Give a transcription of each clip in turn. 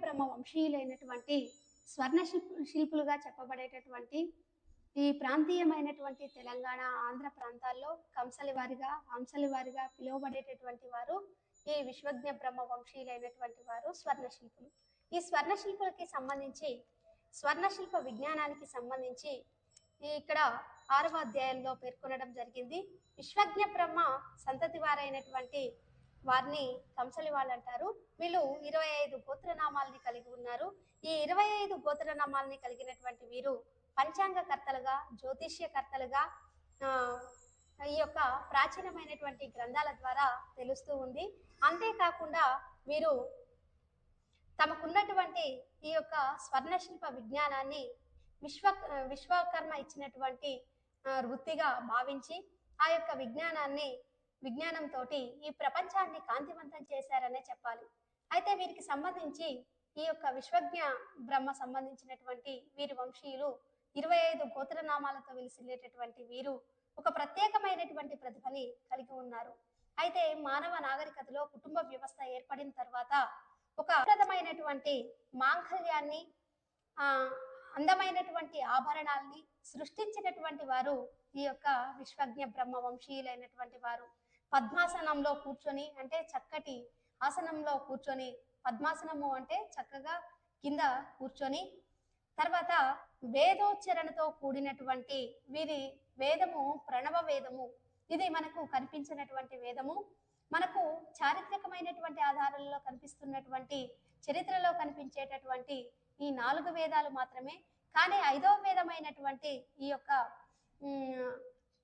బ్రహ్మ వంశీయులైనటువంటి స్వర్ణ శిల్పులుగా చెప్పబడేటటువంటి ఈ ప్రాంతీయమైనటువంటి తెలంగాణ ఆంధ్ర ప్రాంతాల్లో కంసలి వారిగా హంసలి వారిగా పిలువబడేటటువంటి వారు ఈ విశ్వజ్ఞ బ్రహ్మ వంశీయులైనటువంటి వారు స్వర్ణ శిల్పులు. ఈ స్వర్ణ శిల్పులకి సంబంధించి స్వర్ణ శిల్ప విజ్ఞానానికి సంబంధించి ఇక్కడ 6వ అధ్యాయంలో పేర్కొనడం జరిగింది. విశ్వజ్ఞ బ్రహ్మ సంతతి వారైనటువంటి వారిని కంసలి వాళ్ళు అంటారు. వీళ్ళు 25 గోత్రనామాలని కలిగి ఉన్నారు. ఈ 25 గోత్రనామాలని కలిగినటువంటి వీరు పంచాంగకర్తలుగా, జ్యోతిష్యకర్తలుగా ఈ యొక్క ప్రాచీనమైనటువంటి గ్రంథాల ద్వారా తెలుస్తూ ఉంది. అంతేకాకుండా వీరు తమకున్నటువంటి ఈ యొక్క స్వర్ణశిల్ప విజ్ఞానాన్ని విశ్వకర్మ ఇచ్చినటువంటి వృత్తిగా భావించి ఆ యొక్క విజ్ఞానంతో ఈ ప్రపంచాన్ని కాంతివంతం చేశారనే చెప్పాలి. అయితే వీరికి సంబంధించి ఈ యొక్క విశ్వజ్ఞ బ్రహ్మ సంబంధించినటువంటి వీరి వంశీయులు 25 గోత్రనామాలతో వెలిసిల్లేటటువంటి వీరు ఒక ప్రత్యేకమైనటువంటి ప్రతిభని కలిగి ఉన్నారు. అయితే మానవ నాగరికతలో కుటుంబ వ్యవస్థ ఏర్పడిన తర్వాత ఒక అద్భుతమైనటువంటి మాంగళ్యాన్ని అందమైనటువంటి ఆభరణాలని సృష్టించినటువంటి వారు ఈ యొక్క విశ్వజ్ఞ బ్రహ్మ వంశీయులైనటువంటి వారు. పద్మాసనంలో కూర్చొని అంటే చక్కటి ఆసనంలో కూర్చొని, పద్మాసనము అంటే చక్కగా కింద కూర్చొని, తర్వాత వేదోచ్చరణతో కూడినటువంటి వీరి వేదము ప్రణవ వేదము. ఇది మనకు కనిపించినటువంటి వేదము. మనకు చారిత్రకమైనటువంటి ఆధారాలలో కనిపిస్తున్నటువంటి చరిత్రలో కనిపించేటటువంటి ఈ 4 వేదాలు మాత్రమే. కానీ 5వ వేదమైనటువంటి ఈ యొక్క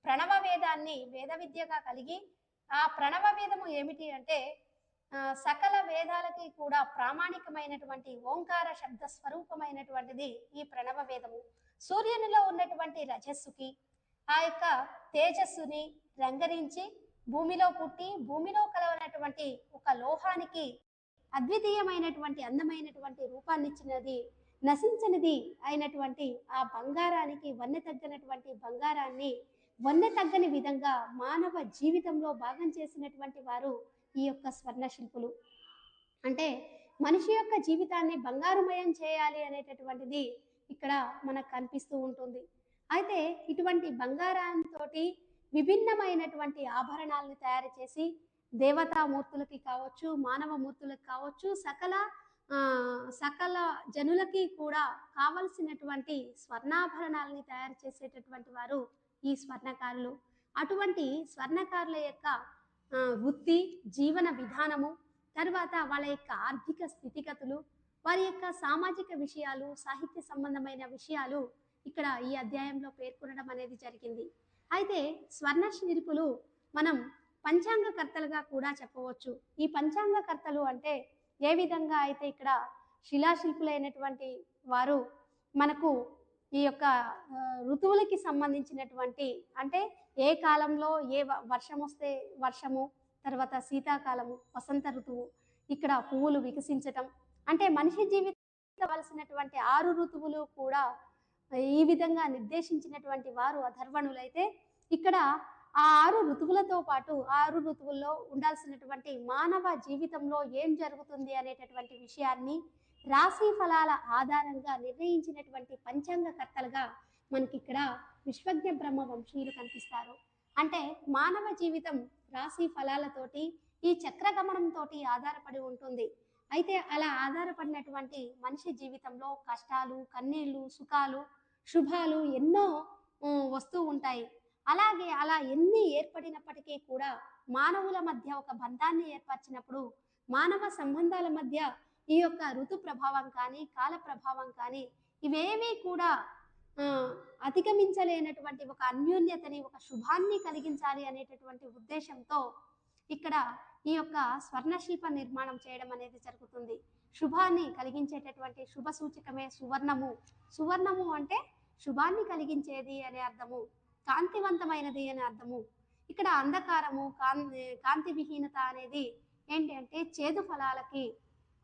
ప్రణవ వేదాన్ని వేద విద్యగా కలిగి, ఆ ప్రణవ వేదము ఏమిటి అంటే సకల వేదాలకి కూడా ప్రామాణికమైనటువంటి ఓంకార శబ్ద స్వరూపమైనటువంటిది ఈ ప్రణవ వేదము. సూర్యునిలో ఉన్నటువంటి రజస్సుకి ఆ యొక్క తేజస్సుని రంగరించి భూమిలో పుట్టి భూమిలో కలవనటువంటి ఒక లోహానికి అద్వితీయమైనటువంటి అందమైనటువంటి రూపాన్నిచ్చినది, నశించనిది అయినటువంటి ఆ బంగారానికి వన్నె తగ్గనటువంటి బంగారాన్ని వన్నె తగ్గని విధంగా మానవ జీవితంలో భాగం చేసినటువంటి వారు ఈ యొక్క స్వర్ణ శిల్పులు. అంటే మనిషి యొక్క జీవితాన్ని బంగారుమయం చేయాలి అనేటటువంటిది ఇక్కడ మనకు కనిపిస్తూ ఉంటుంది. అయితే ఇటువంటి బంగారంతో విభిన్నమైనటువంటి ఆభరణాలను తయారు చేసి దేవతామూర్తులకి కావచ్చు, మానవ మూర్తులకు కావచ్చు, సకల జనులకి కూడా కావలసినటువంటి స్వర్ణాభరణాలని తయారు చేసేటటువంటి వారు ఈ స్వర్ణకారులు. అటువంటి స్వర్ణకారుల యొక్క వృత్తి, జీవన విధానము, తర్వాత వాళ్ళ యొక్క ఆర్థిక స్థితిగతులు, వారి యొక్క సామాజిక విషయాలు, సాహిత్య సంబంధమైన విషయాలు ఇక్కడ ఈ అధ్యాయంలో పేర్కొనడం అనేది జరిగింది. అయితే స్వర్ణ శిల్పులు మనం పంచాంగకర్తలుగా కూడా చెప్పవచ్చు. ఈ పంచాంగకర్తలు అంటే ఏ విధంగా అయితే ఇక్కడ శిలాశిల్పులైనటువంటి వారు మనకు ఈ యొక్క ఋతువులకి సంబంధించినటువంటి, అంటే ఏ కాలంలో ఏ వర్షం వస్తే వర్షము, తర్వాత శీతాకాలము, వసంత ఋతువు, ఇక్కడ పువ్వులు వికసించటం, అంటే మనిషి జీవితం కావలసినటువంటి 6 ఋతువులు కూడా ఈ విధంగా నిర్దేశించినటువంటి వారు అధర్వణులైతే, ఇక్కడ ఆ 6 ఋతువులతో పాటు 6 ఋతువుల్లో ఉండాల్సినటువంటి మానవ జీవితంలో ఏం జరుగుతుంది అనేటటువంటి విషయాన్ని రాశి ఫలాల ఆధారంగా నిర్ణయించినటువంటి పంచాంగకర్తలుగా మనకి ఇక్కడ విశ్వజ్ఞ బ్రహ్మ వంశీయులు కనిపిస్తారు. అంటే మానవ జీవితం రాశి ఫలాలతోటి ఈ చక్రగమనంతో ఆధారపడి ఉంటుంది. అయితే అలా ఆధారపడినటువంటి మనిషి జీవితంలో కష్టాలు, కన్నీళ్లు, సుఖాలు, శుభాలు ఎన్నో వస్తూ ఉంటాయి. అలాగే అలా ఎన్ని ఏర్పడినప్పటికీ కూడా మానవుల మధ్య ఒక బంధాన్ని ఏర్పరిచినప్పుడు మానవ సంబంధాల మధ్య ఈ యొక్క ఋతు ప్రభావం కానీ, కాల ప్రభావం కానీ ఇవేమీ కూడా అధిగమించలేనటువంటి ఒక అన్యోన్యతని, ఒక శుభాన్ని కలిగించాలి అనేటటువంటి ఉద్దేశంతో ఇక్కడ ఈ యొక్క స్వర్ణశిల్ప నిర్మాణం చేయడం అనేది జరుగుతుంది. శుభాన్ని కలిగించేటటువంటి శుభ సూచకమే సువర్ణము. సువర్ణము అంటే శుభాన్ని కలిగించేది అనే అర్థము, కాంతివంతమైనది అనే అర్థము. ఇక్కడ అంధకారము, కాంతి విహీనత అనేది ఏంటి అంటే చేదు ఫలాలకి,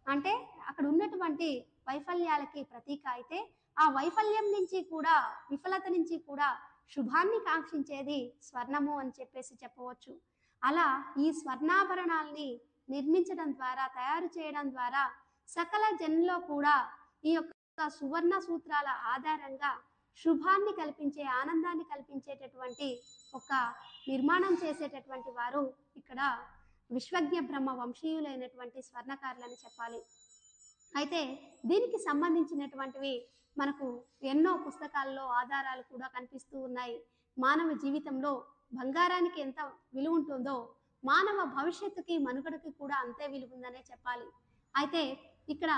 అంటే అక్కడ ఉన్నటువంటి వైఫల్యాలకి ప్రతీక. అయితే ఆ వైఫల్యం నుంచి కూడా, విఫలత నుంచి కూడా శుభాన్ని కాంక్షించేది స్వర్ణము అని చెప్పవచ్చు. అలా ఈ స్వర్ణాభరణాల్ని నిర్మించడం ద్వారా, తయారు చేయడం ద్వారా సకల జనుల్లో కూడా ఈ యొక్క సువర్ణ సూత్రాల ఆధారంగా శుభాన్ని కల్పించే, ఆనందాన్ని కల్పించేటటువంటి ఒక నిర్మాణం చేసేటటువంటి వారు ఇక్కడ విశ్వజ్ఞ బ్రహ్మ వంశీయులైనటువంటి స్వర్ణకారులని చెప్పాలి. అయితే దీనికి సంబంధించినటువంటివి మనకు ఎన్నో పుస్తకాల్లో ఆధారాలు కూడా కనిపిస్తూ ఉన్నాయి. మానవ జీవితంలో బంగారానికి ఎంత విలువ ఉంటుందో మానవ భవిష్యత్తుకి మనుగడకి కూడా అంతే విలువ ఉందనే చెప్పాలి. అయితే ఇక్కడ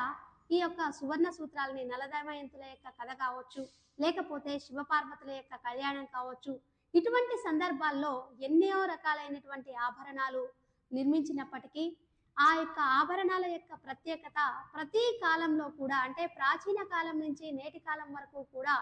ఈ యొక్క సువర్ణ సూత్రాలని నలదమయంతుల యొక్క కథ కావచ్చు, లేకపోతే శివపార్వతుల యొక్క కళ్యాణం కావచ్చు, ఇటువంటి సందర్భాల్లో ఎన్నో రకాలైనటువంటి ఆభరణాలు నిర్మించినప్పటికీ ఆ యొక్క ఆభరణాల యొక్క ప్రత్యేకత ప్రతి కాలంలో కూడా, అంటే ప్రాచీన కాలం నుంచి నేటి కాలం వరకు కూడా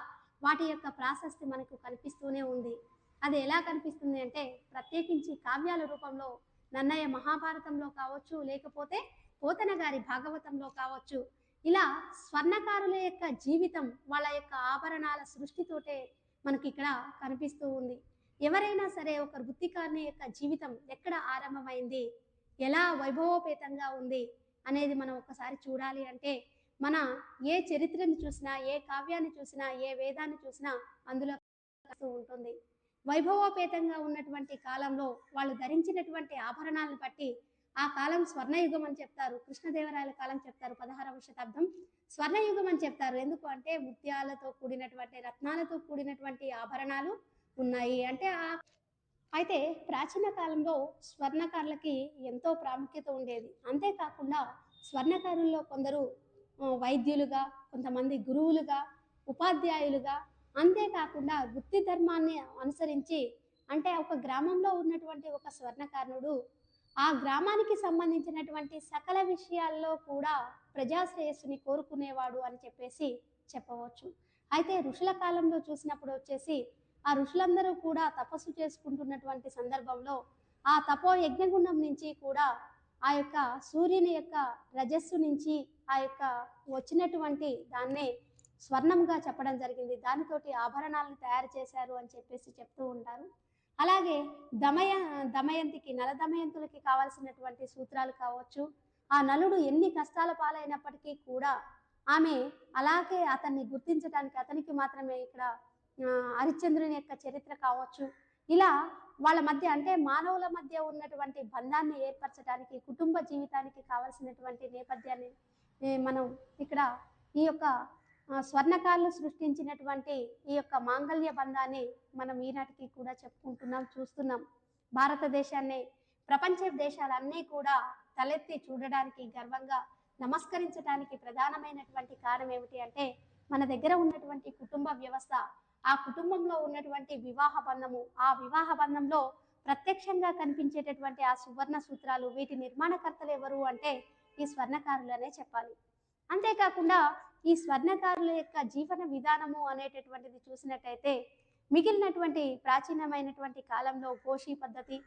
వాటి యొక్క ప్రాశస్తి మనకు కనిపిస్తూనే ఉంది. అది ఎలా కనిపిస్తుంది అంటే ప్రత్యేకించి కావ్యాల రూపంలో నన్నయ్య మహాభారతంలో కావచ్చు, లేకపోతే పోతన గారి భాగవతంలో కావచ్చు, ఇలా స్వర్ణకారుల యొక్క జీవితం వాళ్ళ యొక్క ఆభరణాల సృష్టితోటే మనకి ఇక్కడ కనిపిస్తూ ఉంది. ఎవరైనా సరే ఒక వృత్తికారుని యొక్క జీవితం ఎక్కడ ఆరంభమైంది, ఎలా వైభవోపేతంగా ఉంది అనేది మనం ఒకసారి చూడాలి అంటే మన ఏ చరిత్రను చూసినా, ఏ కావ్యాన్ని చూసినా, ఏ వేదాన్ని చూసినా అందులో ఉంటుంది. వైభవోపేతంగా ఉన్నటువంటి కాలంలో వాళ్ళు ధరించినటువంటి ఆభరణాలను బట్టి ఆ కాలం స్వర్ణయుగం అని చెప్తారు. కృష్ణదేవరాయల కాలం చెప్తారు, 16వ శతాబ్దం స్వర్ణయుగం అని చెప్తారు. ఎందుకు అంటే ముత్యాలతో కూడినటువంటి, రత్నాలతో కూడినటువంటి ఆభరణాలు ఉన్నాయి అంటే అయితే ప్రాచీన కాలంలో స్వర్ణకారులకి ఎంతో ప్రాముఖ్యత ఉండేది. అంతేకాకుండా స్వర్ణకారుల్లో కొందరు వైద్యులుగా, కొంతమంది గురువులుగా, ఉపాధ్యాయులుగా, అంతేకాకుండా వృత్తి ధర్మాన్ని అనుసరించి, అంటే ఒక గ్రామంలో ఉన్నటువంటి ఒక స్వర్ణకారుడు ఆ గ్రామానికి సంబంధించినటువంటి సకల విషయాల్లో కూడా ప్రజాశ్రేయస్సుని కోరుకునేవాడు అని చెప్పేసి చెప్పవచ్చు. అయితే ఋషుల కాలంలో చూసినప్పుడు వచ్చేసి ఆ ఋషులందరూ కూడా తపస్సు చేసుకుంటున్నటువంటి సందర్భంలో ఆ తపో యజ్ఞగుండం నుంచి కూడా ఆ యొక్క సూర్యుని యొక్క రజస్సు నుంచి ఆ యొక్క వచ్చినటువంటి దాన్నే స్వర్ణంగా చెప్పడం జరిగింది. దానితోటి ఆభరణాలను తయారు చేశారు అని చెప్పేసి చెప్తూ ఉంటారు. అలాగే దమయంతికి, నల దమయంతులకి కావాల్సినటువంటి సూత్రాలు కావచ్చు, ఆ నలుడు ఎన్ని కష్టాల పాలైనప్పటికీ కూడా ఆమె అలాగే అతన్ని గుర్తించడానికి, అతనికి మాత్రమే ఇక్కడ హరిశ్చంద్రుని యొక్క చరిత్ర కావచ్చు, ఇలా వాళ్ళ మధ్య, అంటే మానవుల మధ్య ఉన్నటువంటి బంధాన్ని ఏర్పరచడానికి, కుటుంబ జీవితానికి కావలసినటువంటి నేపథ్యాన్ని మనం ఇక్కడ ఈ యొక్క స్వర్ణకారులు సృష్టించినటువంటి ఈ యొక్క మాంగళ్య బంధాన్ని మనం ఈనాటికి కూడా చెప్పుకుంటున్నాం, చూస్తున్నాం. భారతదేశాన్ని ప్రపంచ దేశాలన్నీ కూడా తలెత్తి చూడడానికి, గర్వంగా నమస్కరించడానికి ప్రధానమైనటువంటి కారణం ఏమిటి అంటే మన దగ్గర ఉన్నటువంటి కుటుంబ వ్యవస్థ, ఆ కుటుంబంలో ఉన్నటువంటి వివాహ బంధము, ఆ వివాహ బంధంలో ప్రత్యక్షంగా కనిపించేటటువంటి ఆ సువర్ణ సూత్రాలు, వీటి నిర్మాణకర్తలు ఎవరు అంటే ఈ స్వర్ణకారులనే చెప్పాలి. అంతేకాకుండా ఈ స్వర్ణకారుల యొక్క జీవన విధానము అనేటటువంటిది చూసినట్టయితే మిగిలినటువంటి ప్రాచీనమైనటువంటి కాలంలో గోషి పద్ధతి,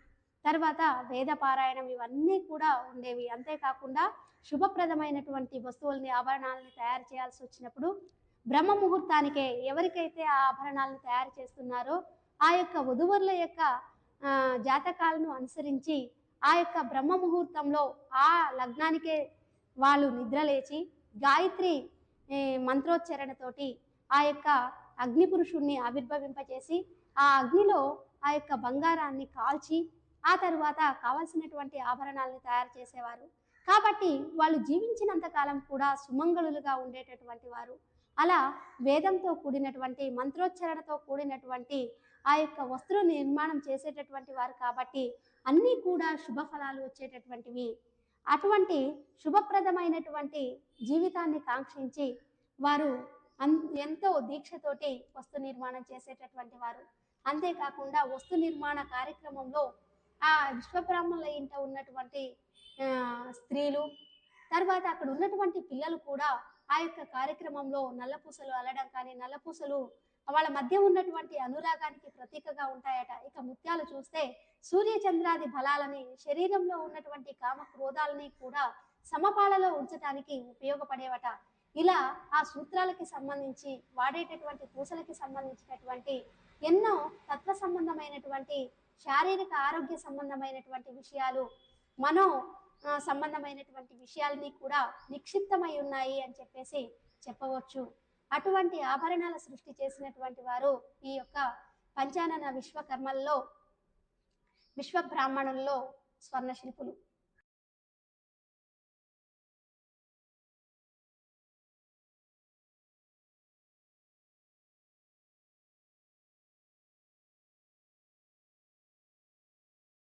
తర్వాత వేద పారాయణం, ఇవన్నీ కూడా ఉండేవి. అంతేకాకుండా శుభప్రదమైనటువంటి వస్తువుల్ని, ఆభరణాలని తయారు చేయాల్సి వచ్చినప్పుడు బ్రహ్మ ముహూర్తానికే ఎవరికైతే ఆ ఆభరణాలను తయారు చేస్తున్నారో ఆ యొక్క వధువరుల యొక్క జాతకాలను అనుసరించి ఆ యొక్క బ్రహ్మ ముహూర్తంలో ఆ లగ్నానికే వాళ్ళు నిద్రలేచి గాయత్రి మంత్రోచ్చరణతోటి ఆ యొక్క అగ్ని పురుషుణ్ణి ఆవిర్భవింపచేసి ఆ అగ్నిలో ఆ యొక్క బంగారాన్ని కాల్చి ఆ తర్వాత కావలసినటువంటి ఆభరణాలను తయారు చేసేవారు. కాబట్టి వాళ్ళు జీవించినంత కాలం కూడా సుమంగళులుగా ఉండేటటువంటి వారు. అలా వేదంతో కూడినటువంటి, మంత్రోచ్చరణతో కూడినటువంటి ఆ యొక్క వస్త్ర నిర్మాణం చేసేటటువంటి వారు కాబట్టి అన్నీ కూడా శుభ ఫలాలు వచ్చేటటువంటివి. అటువంటి శుభప్రదమైనటువంటి జీవితాన్ని కాంక్షించి వారు ఎంతో దీక్షతోటి వస్తు నిర్మాణం చేసేటటువంటి వారు. అంతేకాకుండా వస్తు నిర్మాణ కార్యక్రమంలో ఆ విశ్వబ్రాహ్మణుల ఇంట ఉన్నటువంటి స్త్రీలు, తర్వాత అక్కడ ఉన్నటువంటి పిల్లలు కూడా ఆ యొక్క కార్యక్రమంలో నల్లపూసలు అల్లడం కానీ, నల్లపూసలు వాళ్ళ మధ్య ఉన్నటువంటి అనురాగానికి ప్రతీకగా ఉంటాయట. ఇక ముత్యాలు చూస్తే సూర్యచంద్రాది బలాలని, శరీరంలో ఉన్నటువంటి కామ క్రోధాలని కూడా సమపాలలో ఉంచడానికి ఉపయోగపడేవట. ఇలా ఆ సూత్రాలకి సంబంధించి, వాడేటటువంటి పూసలకి సంబంధించినటువంటి ఎన్నో తత్వ సంబంధమైనటువంటి, శారీరక ఆరోగ్య సంబంధమైనటువంటి విషయాలు, మనో సంబంధమైనటువంటి విషయాలని కూడా నిక్షిప్తమై ఉన్నాయి అని చెప్పేసి చెప్పవచ్చు. అటువంటి ఆభరణాల సృష్టి చేసినటువంటి వారు ఈ యొక్క పంచానన విశ్వకర్మల్లో విశ్వ బ్రాహ్మణుల్లో స్వర్ణ శిల్పులు.